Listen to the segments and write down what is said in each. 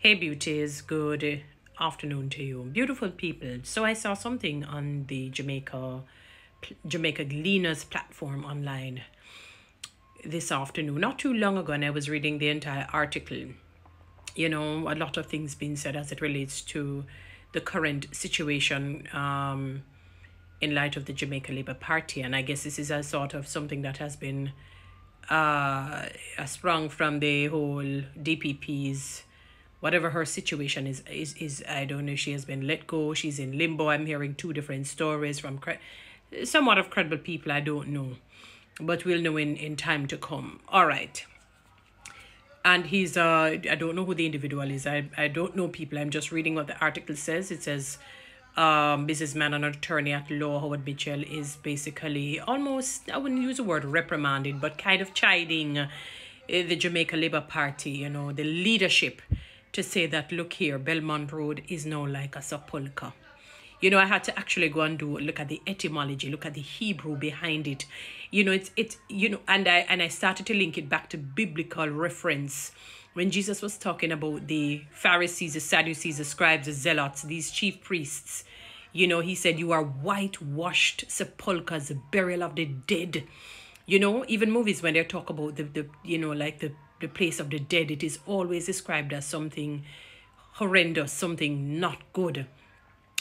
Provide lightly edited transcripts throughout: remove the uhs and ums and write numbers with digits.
Hey beauties, good afternoon to you. Beautiful people. So I saw something on the Jamaica Gleaners platform online this afternoon, not too long ago, and I was reading the entire article. You know, a lot of things being said as it relates to the current situation in light of the Jamaica Labour Party. And I guess this is a sort of something that has been sprung from the whole DPP's whatever her situation is. I don't know if she has been let go, she's in limbo. I'm hearing two different stories from somewhat of credible people. I don't know, but we'll know in time to come. All right. And he's I don't know who the individual is. I don't know people. I'm just reading what the article says. It says businessman and attorney at law Howard Mitchell is basically almost, I wouldn't use the word reprimanded, but kind of chiding the Jamaica Labour Party, you know, the leadership, to say that, look here, Belmont Road is now like a sepulcher. You know, I had to actually go and look at the etymology, look at the Hebrew behind it. You know, it's you know, and I started to link it back to biblical reference. When Jesus was talking about the Pharisees, the Sadducees, the scribes, the zealots, these chief priests, you know, he said, you are whitewashed sepulchres, the burial of the dead. You know, even movies, when they talk about the you know, like the place of the dead, it is always described as something horrendous, something not good,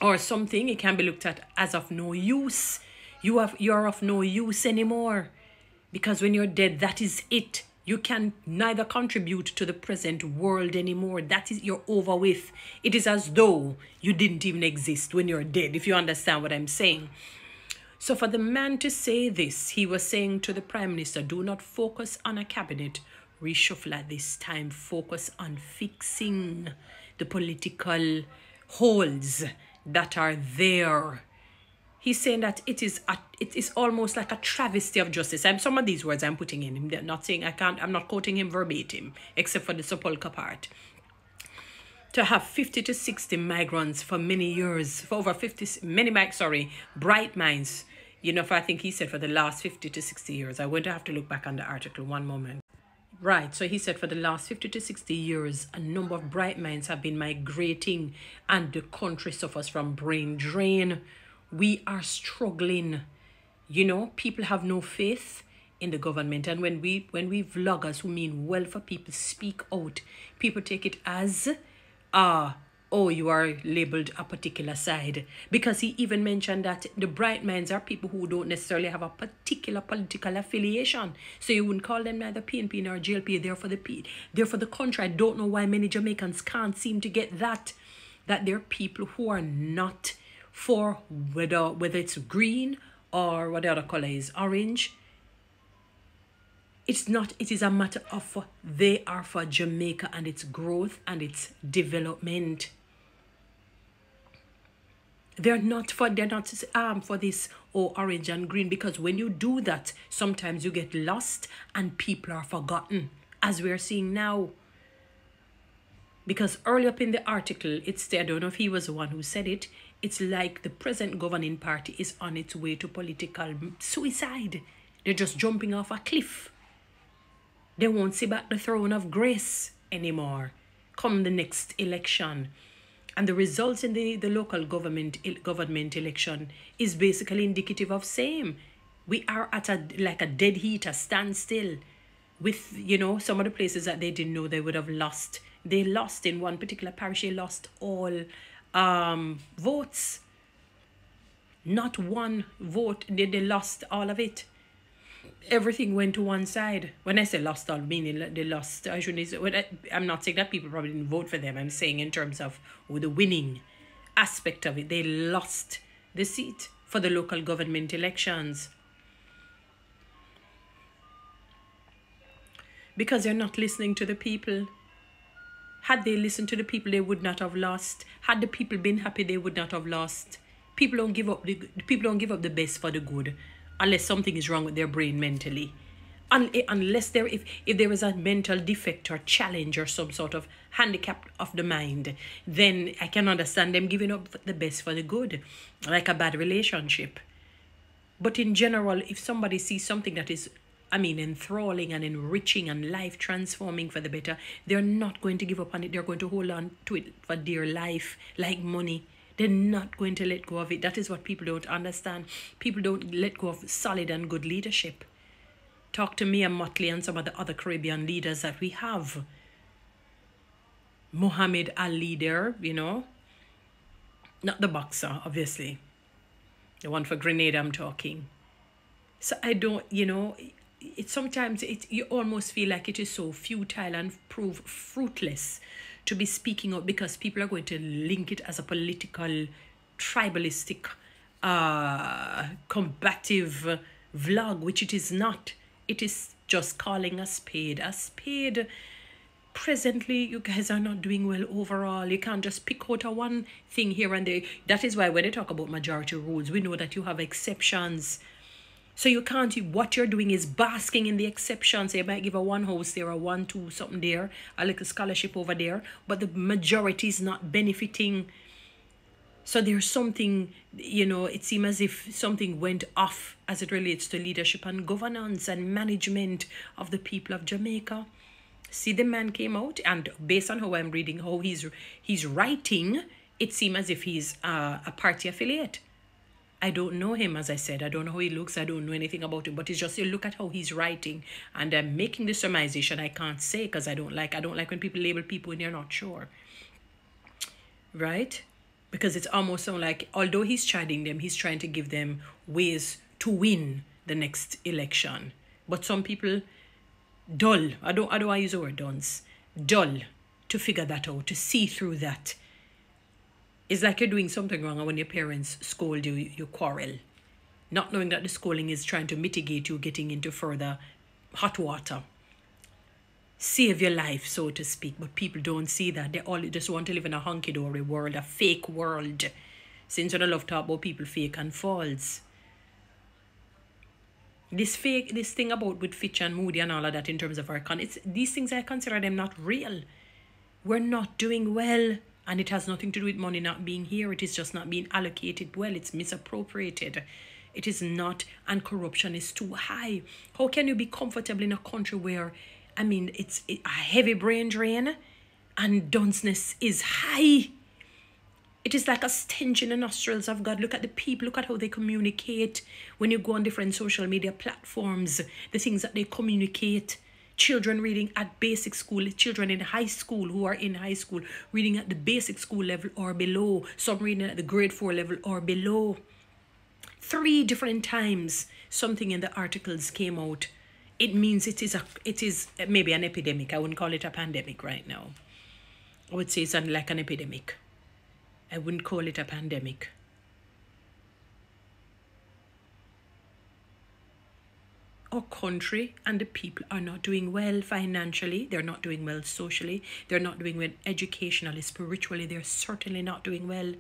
or something it can be looked at as of no use. You're of no use anymore, because when you're dead, that is it. You can neither contribute to the present world anymore. That is, you're over with. It is as though you didn't even exist when you're dead, if you understand what I'm saying. So for the man to say this, he was saying to the Prime Minister, do not focus on a cabinet reshuffle at this time. Focus on fixing the political holes that are there. He's saying that it is almost like a travesty of justice. And some of these words I'm putting in him. They're not saying I'm not quoting him verbatim, except for the sepulcher part. To have 50 to 60 migrants for many years, for over 50, bright minds. You know, I think he said for the last 50 to 60 years. I'm going to have to look back on the article one moment. Right, so he said for the last 50 to 60 years, a number of bright minds have been migrating and the country suffers from brain drain. We are struggling. You know, people have no faith in the government. And when we vloggers who mean well for people speak out, people take it as, oh, you are labeled a particular side. Because he even mentioned that the bright minds are people who don't necessarily have a particular political affiliation. So you wouldn't call them neither PNP nor GLP. They're for the country. I don't know why many Jamaicans can't seem to get that they're people who are not for whether it's green or what the other color is, orange. It's not, it is a matter of they are for Jamaica and its growth and its development. They're not for this orange and green, because when you do that, sometimes you get lost and people are forgotten, as we're seeing now. Because early up in the article, I don't know if he was the one who said it, it's like the present governing party is on its way to political suicide. They're just jumping off a cliff. They won't see back the throne of grace anymore come the next election. And the results in the local government election is basically indicative of same. We are at a dead heat, a standstill. With, you know, some of the places that they didn't know they would have lost. They lost in one particular parish. They lost all votes. Not one vote. They lost all of it. Everything went to one side. When I say lost all, meaning they lost, I'm not saying that people probably didn't vote for them. I'm saying in terms of the winning aspect of it. They lost the seat for the local government elections. Because they're not listening to the people. Had they listened to the people, they would not have lost. Had the people been happy, they would not have lost. People don't give up the best for the good, unless something is wrong with their brain mentally. Unless if there is a mental defect or challenge or some sort of handicap of the mind, then I can understand them giving up the best for the good, like a bad relationship. But in general, if somebody sees something that is enthralling and enriching and life transforming for the better, they're not going to give up on it. They're going to hold on to it for dear life, like money. They're not going to let go of it. That is what people don't understand. People don't let go of solid and good leadership. Talk to Mia Motley and some of the other Caribbean leaders that we have. Muhammad Ali there, not the boxer, obviously. The one for Grenada I'm talking. So I don't, sometimes you almost feel like it is so futile and prove fruitless to be speaking up, because people are going to link it as a political, tribalistic, combative vlog, which it is not. It is just calling a spade a spade. Presently, you guys are not doing well overall. You can't just pick out a one thing here and there. That is why when they talk about majority rules, we know that you have exceptions. So you can't, what you're doing is basking in the exceptions. So you might give a one house there, a 1, 2, something there, a little scholarship over there, but the majority is not benefiting. So there's something, it seems as if something went off as it relates to leadership and governance and management of the people of Jamaica. See, the man came out, and based on how I'm reading, how he's writing, it seems as if he's a party affiliate. I don't know him, as I said. I don't know how he looks. I don't know anything about him. But it's just, you look at how he's writing. And I'm making the surmisation I can't say, because I don't like when people label people when you're not sure. Right? Because it's almost so like, although he's chiding them, he's trying to give them ways to win the next election. But some people, dull. I don't want to use the word dunce. Dull to figure that out, to see through that. It's like you're doing something wrong, and when your parents scold you, you quarrel. Not knowing that the scolding is trying to mitigate you getting into further hot water. Save your life, so to speak. But people don't see that. They all just want to live in a hunky-dory world, a fake world. Since I love to talk about people fake and false. This thing about with Fitch and Moody and all of that in terms of our these things, I consider them not real. We're not doing well. And it has nothing to do with money not being here. It is just not being allocated well. It's misappropriated. It is not, and corruption is too high. How can you be comfortable in a country where, it's a heavy brain drain and dunceness is high? It is like a stench in the nostrils of God. Look at the people. Look at how they communicate when you go on different social media platforms. The things that they communicate. Children reading at basic school, children in high school who are in high school, reading at the basic school level or below, some reading at the grade 4 level or below. 3 different times something in the articles came out. It means it is maybe an epidemic. I wouldn't call it a pandemic right now. I would say it's like an epidemic. I wouldn't call it a pandemic. Our country and the people are not doing well financially. They're not doing well socially. They're not doing well educationally, spiritually. They're certainly not doing well.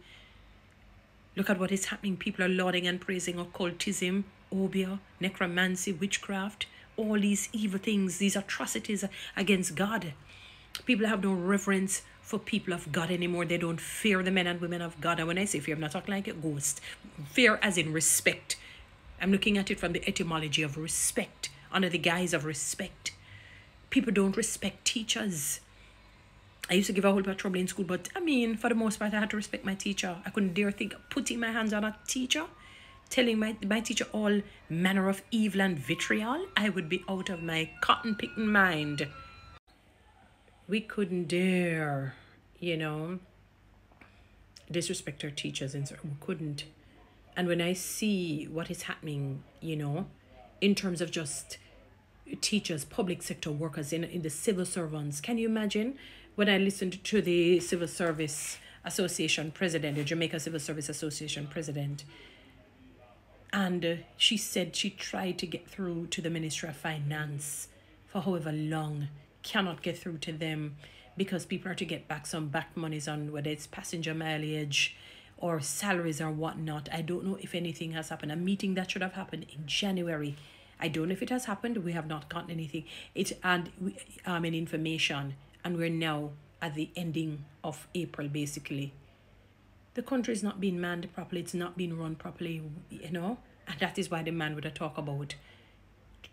Look at what is happening. People are lauding and praising occultism, obeah, necromancy, witchcraft, all these evil things, these atrocities against God. People have no reverence for people of God anymore. They don't fear the men and women of God. And when I say fear, I'm not talking like a ghost. Fear as in respect. I'm looking at it from the etymology of respect, under the guise of respect. People don't respect teachers. I used to give a whole lot of trouble in school, but for the most part, I had to respect my teacher. I couldn't dare think of putting my hands on a teacher, telling my teacher all manner of evil and vitriol. I would be out of my cotton-picking mind. We couldn't dare, disrespect our teachers, and we couldn't. And when I see what is happening, in terms of just teachers, public sector workers, in the civil servants, can you imagine when I listened to the Civil Service Association president, the Jamaica Civil Service Association president, and she said she tried to get through to the Ministry of Finance for however long, cannot get through to them because people are to get back some back monies on whether it's passenger mileage or salaries or whatnot. I don't know if anything has happened. A meeting that should have happened in January. I don't know if it has happened. We have not gotten anything. Any information. And we're now at the ending of April, basically. The country is not being manned properly. It's not being run properly, And that is why the man would talk about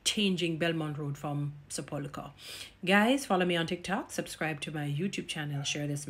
changing Belmont Road from Sepulchre. Guys, follow me on TikTok, subscribe to my YouTube channel, share this